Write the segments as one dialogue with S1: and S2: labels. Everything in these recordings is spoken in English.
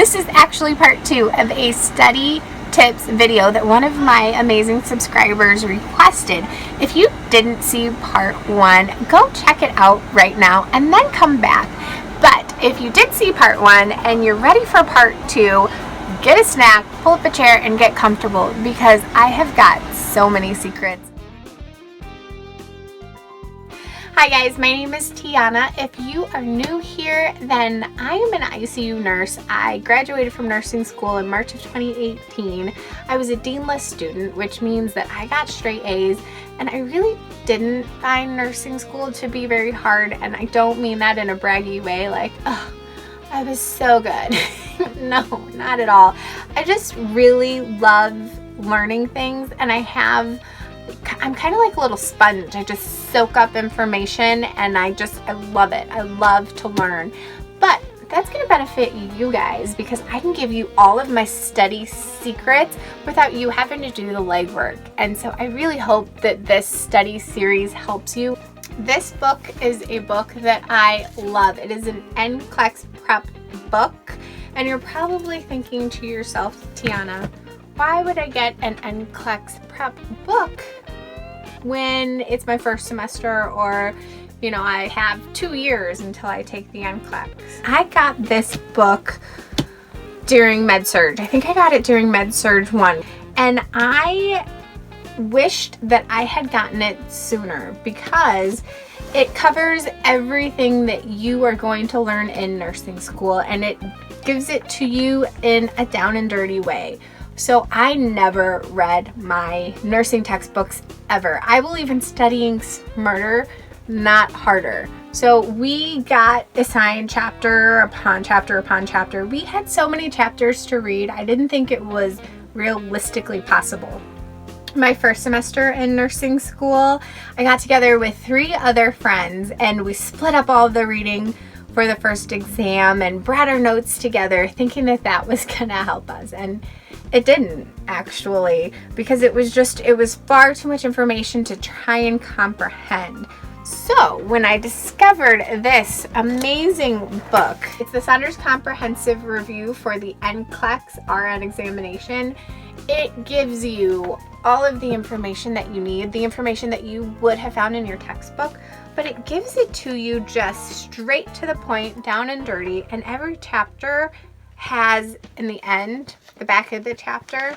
S1: This is actually part 2 of a study tips video that one of my amazing subscribers requested. If you didn't see part 1, go check it out right now and then come back. But if you did see part 1 and you're ready for part 2, get a snack, pull up a chair, and get comfortable because I have got so many secrets. Hi guys, my name is Teanna. If you are new here, then I am an ICU nurse. I graduated from nursing school in March of 2018. I was a deanless student, which means that I got straight A's, and I really didn't find nursing school to be very hard, and I don't mean that in a braggy way, like, oh, I was so good. No, not at all. I just really love learning things, and I'm kind of like a little sponge. I just soak up information and I love it. I love to learn. But that's going to benefit you guys because I can give you all of my study secrets without you having to do the legwork. And so I really hope that this study series helps you. This book is a book that I love. It is an NCLEX prep book. And you're probably thinking to yourself, Teanna, why would I get an NCLEX prep book when it's my first semester, or you know, I have 2 years until I take the NCLEX? I got this book during Med-Surg. I think I got it during Med-Surg 1, and I wished that I had gotten it sooner because it covers everything that you are going to learn in nursing school, and it gives it to you in a down and dirty way. So I never read my nursing textbooks ever. I believe in studying smarter, not harder. So we got assigned chapter upon chapter upon chapter. We had so many chapters to read. I didn't think it was realistically possible. My first semester in nursing school, I got together with 3 other friends and we split up all the reading for the first exam and brought our notes together thinking that that was gonna help us. And it didn't actually, because it was far too much information to try and comprehend. So when I discovered this amazing book, it's the Saunders Comprehensive Review for the NCLEX RN examination. It gives you all of the information that you need, the information that you would have found in your textbook, but it gives it to you just straight to the point, down and dirty, and every chapter has, in the end, the back of the chapter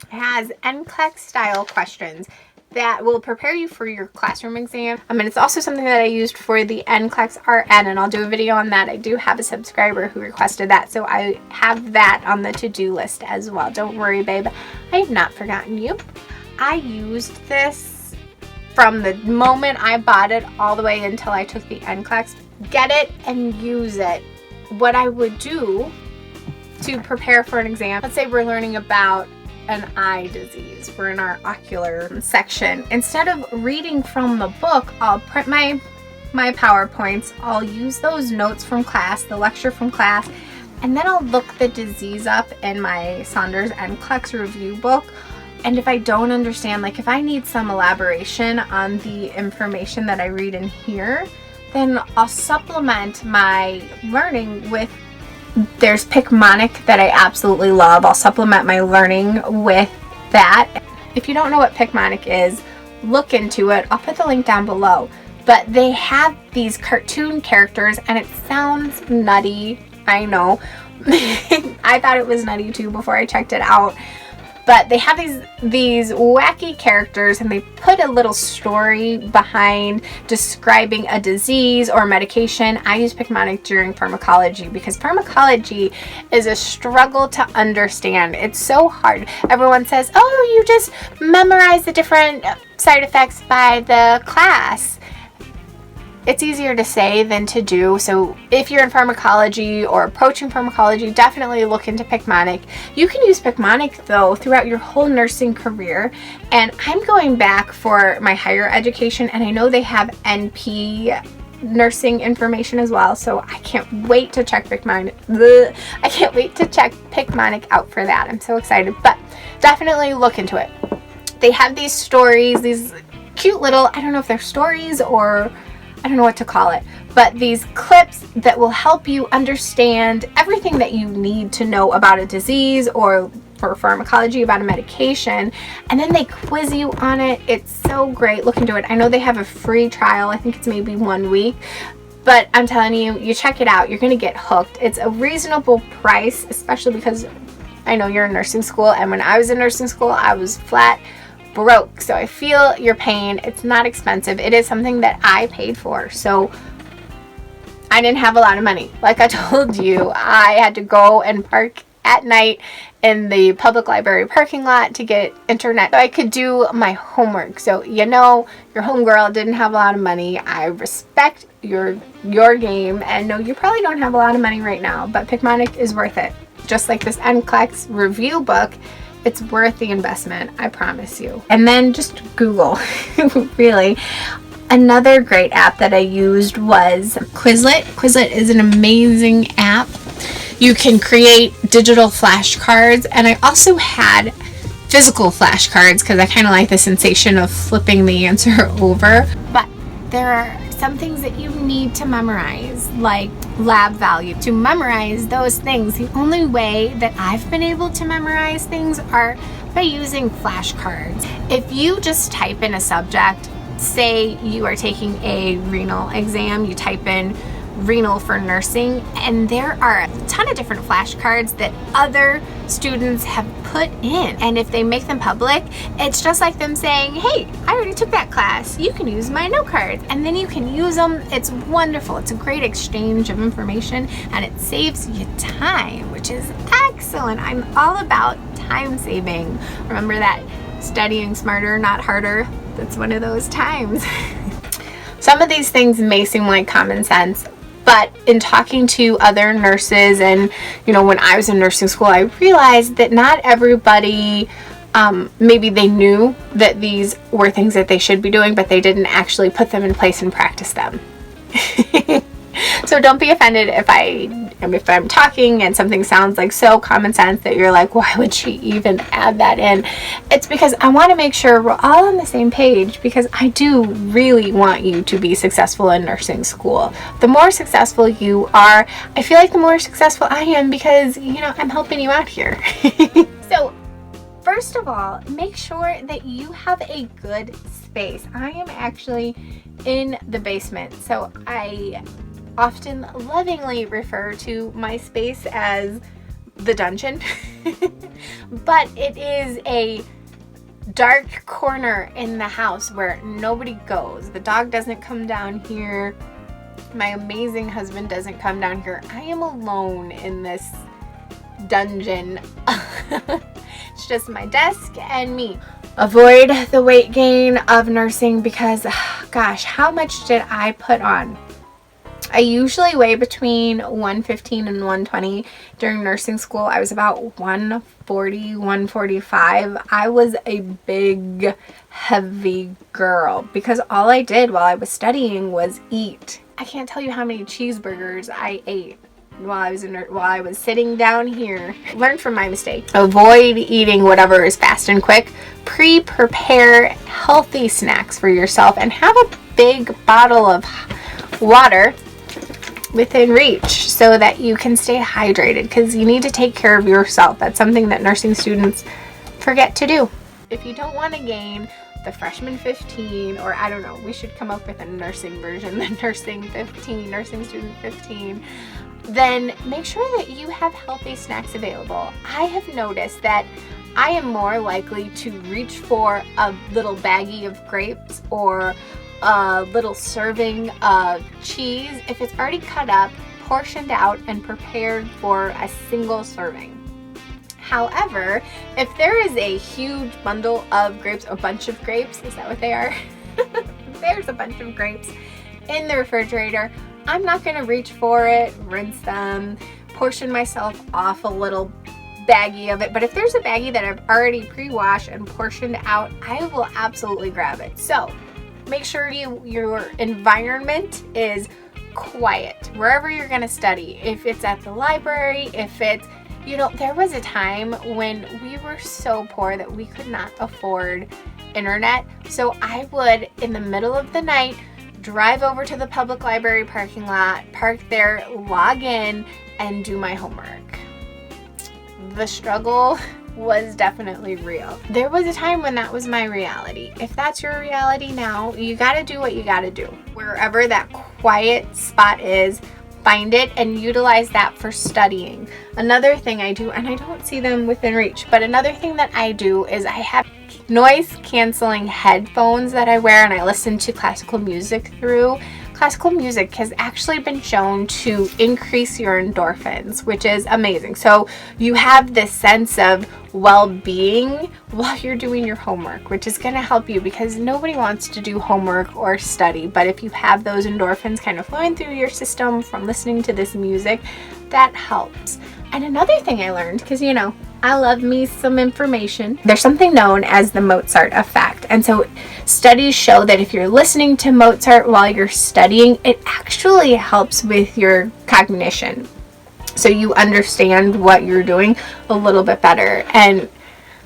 S1: has NCLEX style questions that will prepare you for your classroom exam. And it's also something that I used for the NCLEX RN, and I'll do a video on that. I do have a subscriber who requested that, so I have that on the to-do list as well. Don't worry, babe. I have not forgotten you. I used this from the moment I bought it all the way until I took the NCLEX. Get it and use it. What I would do to prepare for an exam, let's say we're learning about an eye disease. We're in our ocular section. Instead of reading from the book, I'll print my PowerPoints. I'll use those notes from class, the lecture from class, and then I'll look the disease up in my Saunders NCLEX review book. And if I don't understand, like if I need some elaboration on the information that I read in here, then I'll supplement my learning with, there's Pickmonic that I absolutely love. I'll supplement my learning with that. If you don't know what Pickmonic is, look into it. I'll put the link down below. But they have these cartoon characters and it sounds nutty. I know. I thought it was nutty too before I checked it out. But they have these wacky characters and they put a little story behind describing a disease or medication. I use Pickmonic during pharmacology because pharmacology is a struggle to understand. It's so hard. Everyone says, oh, you just memorize the different side effects by the class. It's easier to say than to do. So if you're in pharmacology or approaching pharmacology, definitely look into Pickmonic. You can use Pickmonic though throughout your whole nursing career. And I'm going back for my higher education, and I know they have NP nursing information as well. So I can't wait to check Pickmonic. I can't wait to check Pickmonic out for that. I'm so excited. But definitely look into it. They have these stories, these cute little, I don't know if they're stories or I don't know what to call it, but these clips that will help you understand everything that you need to know about a disease or for pharmacology about a medication, and then they quiz you on it. It's so great. Look into it. I know they have a free trial. I think it's maybe 1 week, but I'm telling you, you check it out, you're gonna get hooked. It's a reasonable price, especially because I know you're in nursing school, and when I was in nursing school, I was flat broke. So I feel your pain. It's not expensive. It is something that I paid for. So I didn't have a lot of money. Like I told you, I had to go and park at night in the public library parking lot to get internet so I could do my homework. So you know, your homegirl didn't have a lot of money. I respect your game, and no, you probably don't have a lot of money right now, but Pickmonic is worth it. Just like this NCLEX review book, it's worth the investment, I promise you. And then just Google, really. Another great app that I used was Quizlet. Quizlet is an amazing app. You can create digital flashcards, and I also had physical flashcards because I kind of like the sensation of flipping the answer over. But there are some things that you need to memorize, like lab value. To memorize those things, the only way that I've been able to memorize things are by using flashcards. If you just type in a subject, say you are taking a renal exam, you type in renal for nursing, and there are a ton of different flashcards that other students have put in, and if they make them public, it's just like them saying, hey, I already took that class, you can use my note cards, and then you can use them. It's wonderful. It's a great exchange of information, and it saves you time, which is excellent. I'm all about time saving. Remember that studying smarter, not harder? That's one of those times. Some of these things may seem like common sense, but in talking to other nurses, and you know, when I was in nursing school, I realized that not everybody, maybe they knew that these were things that they should be doing, but they didn't actually put them in place and practice them. So don't be offended if I'm talking and something sounds like so common sense that you're like, why would she even add that in? It's because I want to make sure we're all on the same page, because I do really want you to be successful in nursing school. The more successful you are, I feel like the more successful I am, because, you know, I'm helping you out here. So first of all, make sure that you have a good space. I am actually in the basement, so I often lovingly refer to my space as the dungeon. But it is a dark corner in the house where nobody goes. The dog doesn't come down here. My amazing husband doesn't come down here. I am alone in this dungeon. It's just my desk and me. Avoid the weight gain of nursing, because gosh, how much did I put on? I usually weigh between 115 and 120. During nursing school, I was about 140, 145. I was a big, heavy girl because all I did while I was studying was eat. I can't tell you how many cheeseburgers I ate while I was sitting down here. Learn from my mistake. Avoid eating whatever is fast and quick. Prepare healthy snacks for yourself, and have a big bottle of water within reach so that you can stay hydrated, because you need to take care of yourself. That's something that nursing students forget to do. If you don't want to gain the freshman 15, or I don't know, we should come up with a nursing version, the nursing 15, nursing student 15, then make sure that you have healthy snacks available. I have noticed that I am more likely to reach for a little baggie of grapes or a little serving of cheese if it's already cut up, portioned out, and prepared for a single serving. However, if there is a huge bundle of grapes, a bunch of grapes, is that what they are? There's a bunch of grapes in the refrigerator, I'm not going to reach for it, rinse them, portion myself off a little baggie of it. But if there's a baggie that I've already pre-washed and portioned out, I will absolutely grab it. So make sure your environment is quiet wherever you're going to study. If it's at the library, if it's, you know, there was a time when we were so poor that we could not afford internet. So I would, in the middle of the night, drive over to the public library parking lot, park there, log in, and do my homework. The struggle was definitely real. There was a time when that was my reality. If that's your reality now, you gotta do what you gotta do. Wherever that quiet spot is, find it and utilize that for studying. Another thing I do, and I don't see them within reach, but another thing that I do is I have noise canceling headphones that I wear and I listen to classical music through. Classical music has actually been shown to increase your endorphins, which is amazing. So you have this sense of well-being while you're doing your homework, which is going to help you because nobody wants to do homework or study. But if you have those endorphins kind of flowing through your system from listening to this music, that helps. And another thing I learned, because you know, I love me some information. There's something known as the Mozart Effect. And so studies show that if you're listening to Mozart while you're studying, it actually helps with your cognition. So you understand what you're doing a little bit better. And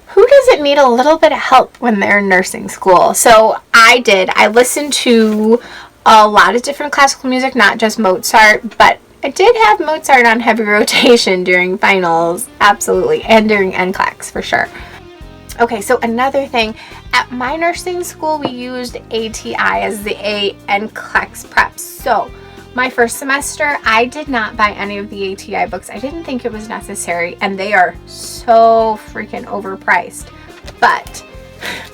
S1: who doesn't need a little bit of help when they're in nursing school? So I listened to a lot of different classical music, not just Mozart, but I did have Mozart on heavy rotation during finals, absolutely, and during NCLEX for sure. Okay, so another thing, at my nursing school we used ATI as the NCLEX prep. So my first semester I did not buy any of the ATI books. I didn't think it was necessary, and they are so freaking overpriced. But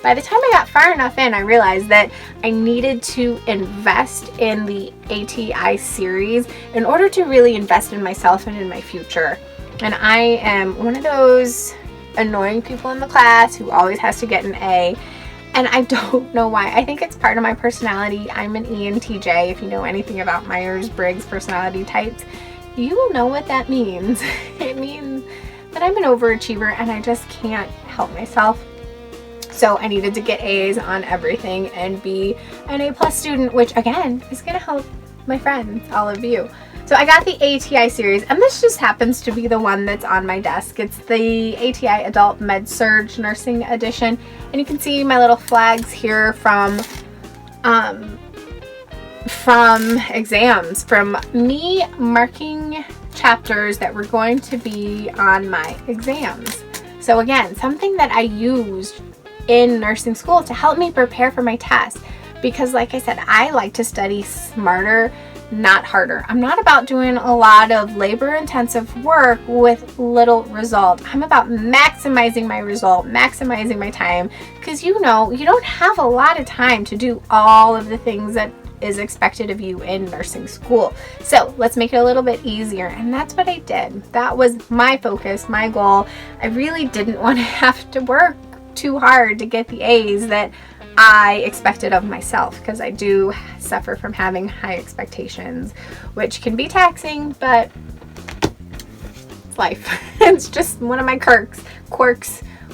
S1: by the time I got far enough in, I realized that I needed to invest in the ATI series in order to really invest in myself and in my future. And I am one of those annoying people in the class who always has to get an A. And I don't know why. I think it's part of my personality. I'm an ENTJ. If you know anything about Myers-Briggs personality types, you will know what that means. It means that I'm an overachiever and I just can't help myself. So I needed to get A's on everything and be an A+ student, which again is going to help my friends, all of you. So I got the ATI series, and this just happens to be the one that's on my desk. It's the ATI Adult Med Surg Nursing Edition, and you can see my little flags here from exams, from me marking chapters that were going to be on my exams. So again, something that I used in nursing school to help me prepare for my test, because like I said, I like to study smarter, not harder. I'm not about doing a lot of labor intensive work with little result. I'm about maximizing my result, maximizing my time, because you know, you don't have a lot of time to do all of the things that is expected of you in nursing school. So let's make it a little bit easier, and that's what I did. That was my focus, my goal. I really didn't want to have to work too hard to get the A's that I expected of myself, because I do suffer from having high expectations, which can be taxing, but it's life. It's just one of my quirks,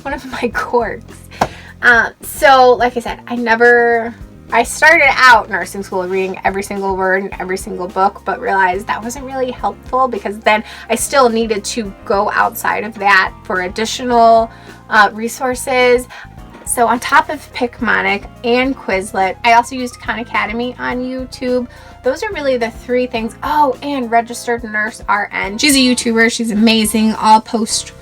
S1: one of my quirks. So like I said, I started out nursing school reading every single word in every single book, but realized that wasn't really helpful, because then I still needed to go outside of that for additional resources. So on top of Pickmonic and Quizlet, I also used Khan Academy on YouTube. Those are really the three things. Oh, and RegisteredNurseRN. She's a YouTuber. She's amazing. I'll post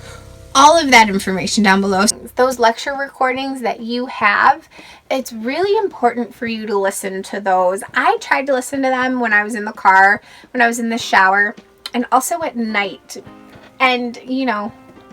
S1: all of that information down below. Those lecture recordings that you have, it's really important for you to listen to those. I tried to listen to them when I was in the car, when I was in the shower, and also at night. And, you know,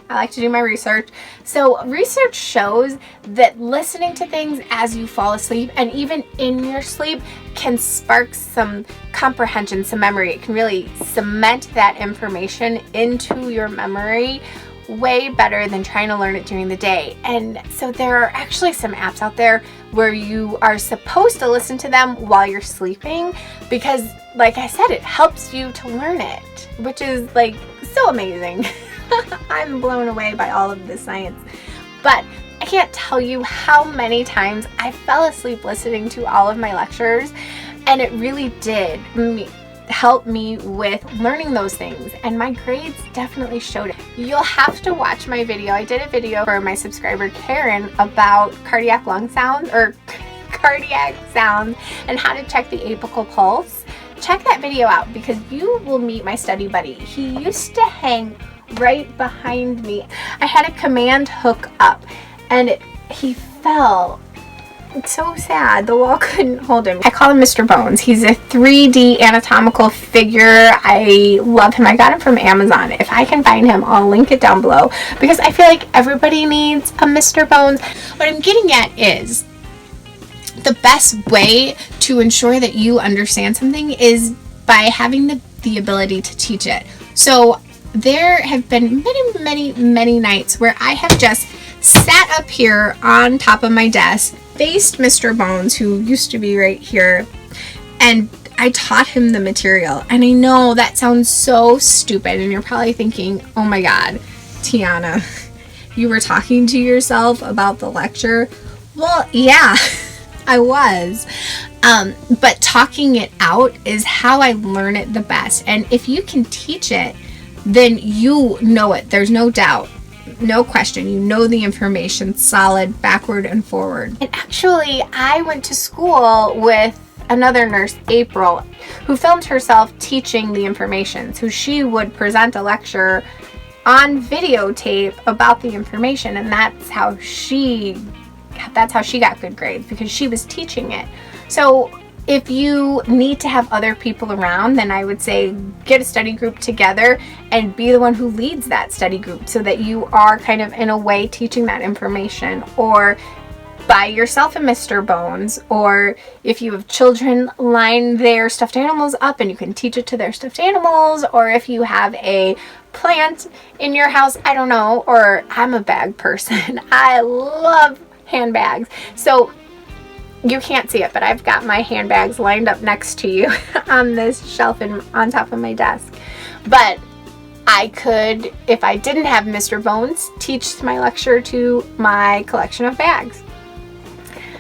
S1: I like to do my research. So research shows that listening to things as you fall asleep and even in your sleep can spark some comprehension, some memory. It can really cement that information into your memory way better than trying to learn it during the day. And so there are actually some apps out there where you are supposed to listen to them while you're sleeping, because like I said, it helps you to learn it, which is like so amazing. I'm blown away by all of this science. But I can't tell you how many times I fell asleep listening to all of my lectures, and it really did help me with learning those things, and my grades definitely showed it. You'll have to watch my video. I did a video for my subscriber Karen about cardiac lung sounds, or cardiac sounds and how to check the apical pulse, check that video out because you will meet my study buddy. He used to hang right behind me. I had a command hook up and he fell. It's so sad. The wall couldn't hold him. I call him Mr. Bones. He's a 3D anatomical figure. I love him. I got him from Amazon. If I can find him, I'll link it down below because I feel like everybody needs a Mr. Bones. What I'm getting at is the best way to ensure that you understand something is by having the ability to teach it. So there have been many nights where I have just sat up here on top of my desk, faced Mr. Bones, who used to be right here, and I taught him the material. And I know that sounds so stupid, and you're probably thinking, oh my God, Teanna, you were talking to yourself about the lecture? Well, yeah, I was. But talking it out is how I learn it the best. And if you can teach it, then you know it. There's no doubt. No question. You know the information solid, backward and forward. And actually, I went to school with another nurse, April, who filmed herself teaching the information. So she would present a lecture on videotape about the information, and that's how she got good grades, because she was teaching it. So if you need to have other people around, then I would say get a study group together and be the one who leads that study group so that you are kind of in a way teaching that information. Or buy yourself a Mr. Bones, or if you have children, line their stuffed animals up and you can teach it to their stuffed animals. Or if you have a plant in your house, I don't know, or I'm a bag person. I love handbags. So you can't see it, but I've got my handbags lined up next to you on this shelf and on top of my desk. But I could, if I didn't have Mr. Bones, teach my lecture to my collection of bags.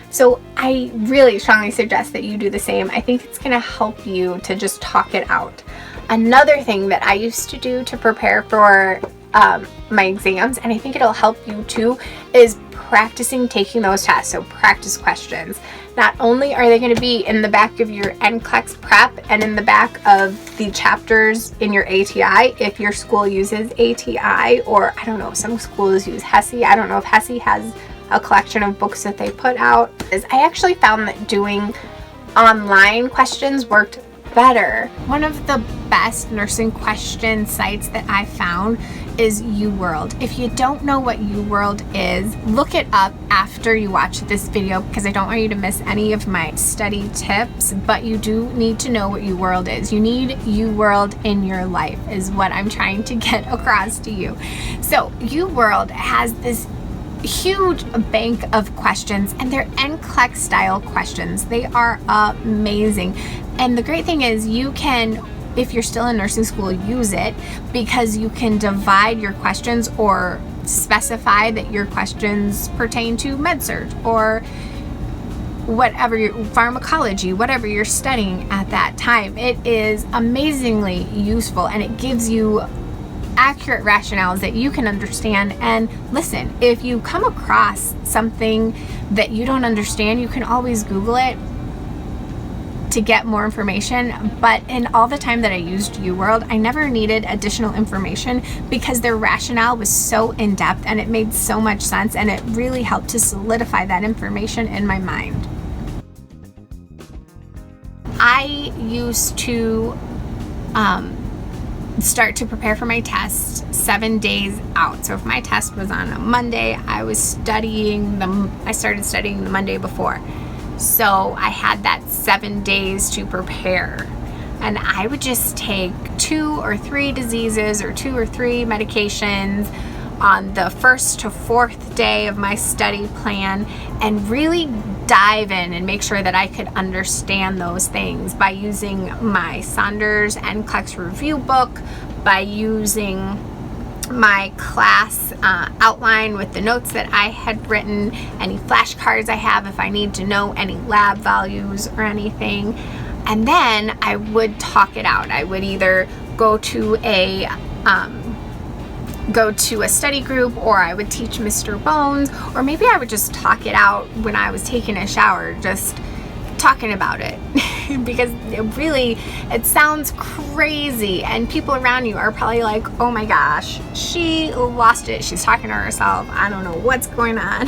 S1: So I really strongly suggest that you do the same. I think it's going to help you to just talk it out. Another thing that I used to do to prepare for my exams, and I think it'll help you too, is practicing taking those tests. So practice questions. Not only are they going to be in the back of your NCLEX prep and in the back of the chapters in your ATI, if your school uses ATI, or I don't know, some schools use HESI. I don't know if HESI has a collection of books that they put out. I actually found that doing online questions worked better. One of the best nursing question sites that I found is YouWorld. If you don't know what YouWorld is, look it up after you watch this video, because I don't want you to miss any of my study tips, but you do need to know what YouWorld is. You need YouWorld in your life is what I'm trying to get across to you. So YouWorld has this huge bank of questions, and they're NCLEX style questions. They are amazing. And the great thing is you can, if you're still in nursing school, use it, because you can divide your questions or specify that your questions pertain to med-surg or whatever, your pharmacology, whatever you're studying at that time. It is amazingly useful, and it gives you accurate rationales that you can understand. And listen, if you come across something that you don't understand, you can always Google it to get more information. But in all the time that I used YouWorld, I never needed additional information because their rationale was so in-depth and it made so much sense, and it really helped to solidify that information in my mind. I used to start to prepare for my test 7 days out. So if my test was on a Monday, I started studying the Monday before. So I had that 7 days to prepare, and I would just take 2 or 3 diseases or 2 or 3 medications on the 1st to 4th day of my study plan and really dive in and make sure that I could understand those things by using my Saunders NCLEX review book, by using my class outline with the notes that I had written, any flashcards I have if I need to know any lab values or anything. And then I would talk it out. I would either go to a go to a study group, or I would teach Mr. Bones, or maybe I would just talk it out when I was taking a shower, just talking about it. Because it sounds crazy, and people around you are probably like, oh my gosh, she lost it, she's talking to herself, I don't know what's going on.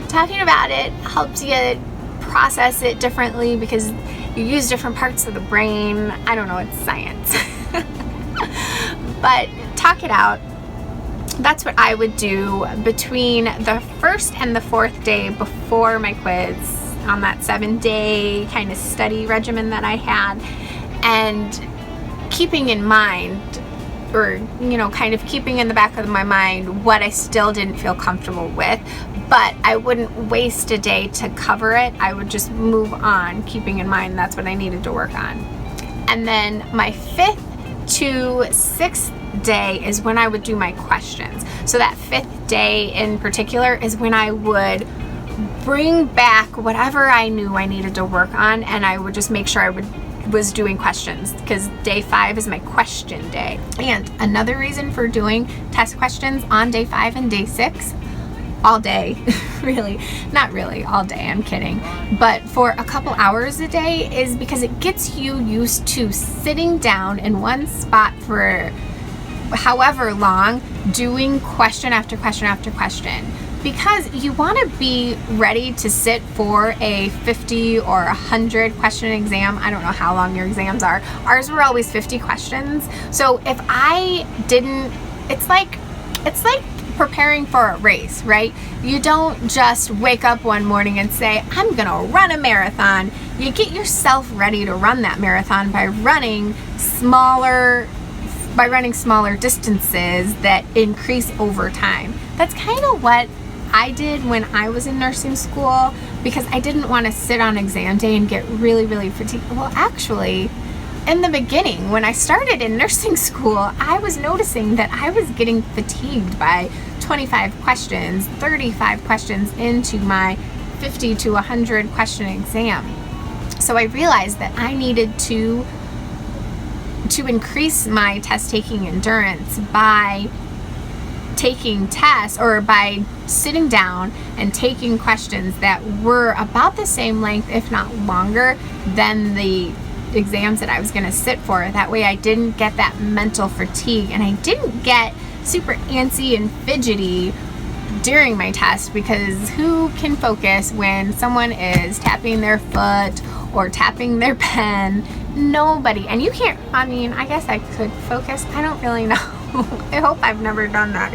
S1: Talking about it helps you process it differently because you use different parts of the brain. I don't know, it's science. But talk it out. That's what I would do between the first and the fourth day before my quiz, on that 7-day kind of study regimen that I had, and keeping in mind, or kind of keeping in the back of my mind what I still didn't feel comfortable with, but I wouldn't waste a day to cover it. I would just move on, keeping in mind that's what I needed to work on. And then my 5th to 6th day is when I would do my questions. So that 5th day in particular is when I would bring back whatever I knew I needed to work on, and I would just make sure I was doing questions, because day 5 is my question day. And another reason for doing test questions on day 5 and day 6 all day, really, not really all day, I'm kidding, but for a couple hours a day, is because it gets you used to sitting down in one spot for however long, doing question after question after question. Because you want to be ready to sit for a 50 or 100 question exam. I don't know how long your exams are. Ours were always 50 questions. So if I didn't, it's like preparing for a race, right? You don't just wake up one morning and say, I'm gonna run a marathon. You get yourself ready to run that marathon by running smaller distances that increase over time. That's kind of what I did when I was in nursing school, because I didn't want to sit on exam day and get really, really fatigued. Well, actually, in the beginning, when I started in nursing school, I was noticing that I was getting fatigued by 25 questions, 35 questions into my 50 to 100 question exam. So I realized that I needed to increase my test taking endurance by taking tests, or by sitting down and taking questions that were about the same length, if not longer, than the exams that I was going to sit for. That way I didn't get that mental fatigue, and I didn't get super antsy and fidgety during my test, because who can focus when someone is tapping their foot or tapping their pen? Nobody. And you can't, I mean, I guess I could focus, I don't really know. I hope I've never done that.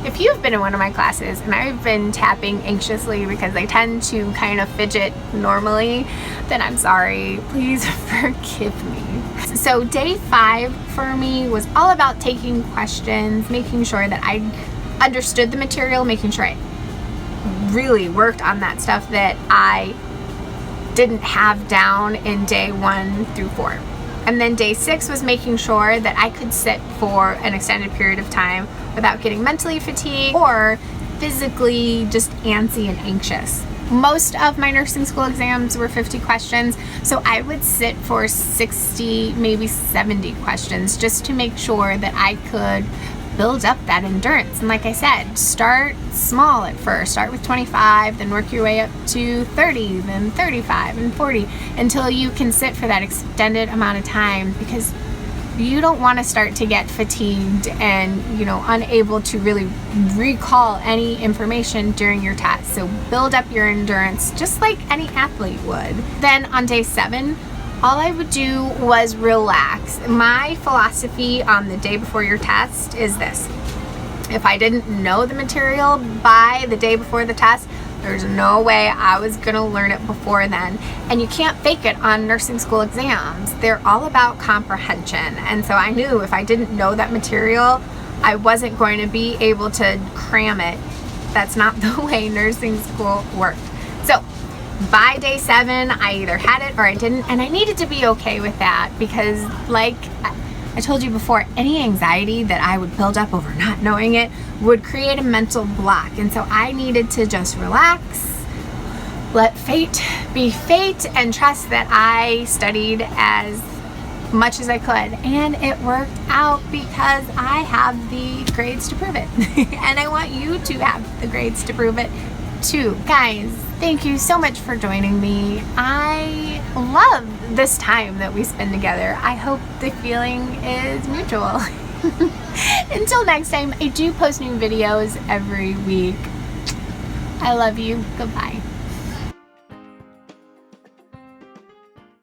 S1: If you've been in one of my classes and I've been tapping anxiously because I tend to kind of fidget normally, then I'm sorry. Please forgive me. So day 5 for me was all about taking questions, making sure that I understood the material, making sure I really worked on that stuff that I didn't have down in day 1 through 4. And then day 6 was making sure that I could sit for an extended period of time without getting mentally fatigued or physically just antsy and anxious. Most of my nursing school exams were 50 questions, so I would sit for 60, maybe 70 questions just to make sure that I could build up that endurance. And like I said, start small at first. Start with 25, then work your way up to 30, then 35 and 40, until you can sit for that extended amount of time, because you don't want to start to get fatigued and, unable to really recall any information during your test. So build up your endurance just like any athlete would. Then on day 7, all I would do was relax. My philosophy on the day before your test is this: if I didn't know the material by the day before the test, there's no way I was gonna learn it before then. And you can't fake it on nursing school exams. They're all about comprehension. And so I knew if I didn't know that material, I wasn't going to be able to cram it. That's not the way nursing school worked. So by day 7, I either had it or I didn't, and I needed to be okay with that, because like I told you before, any anxiety that I would build up over not knowing it would create a mental block. And so I needed to just relax, let fate be fate, and trust that I studied as much as I could, and it worked out because I have the grades to prove it. And I want you to have the grades to prove it too. Guys, thank you so much for joining me. I love this time that we spend together. I hope the feeling is mutual. Until next time, I do post new videos every week. I love you. Goodbye.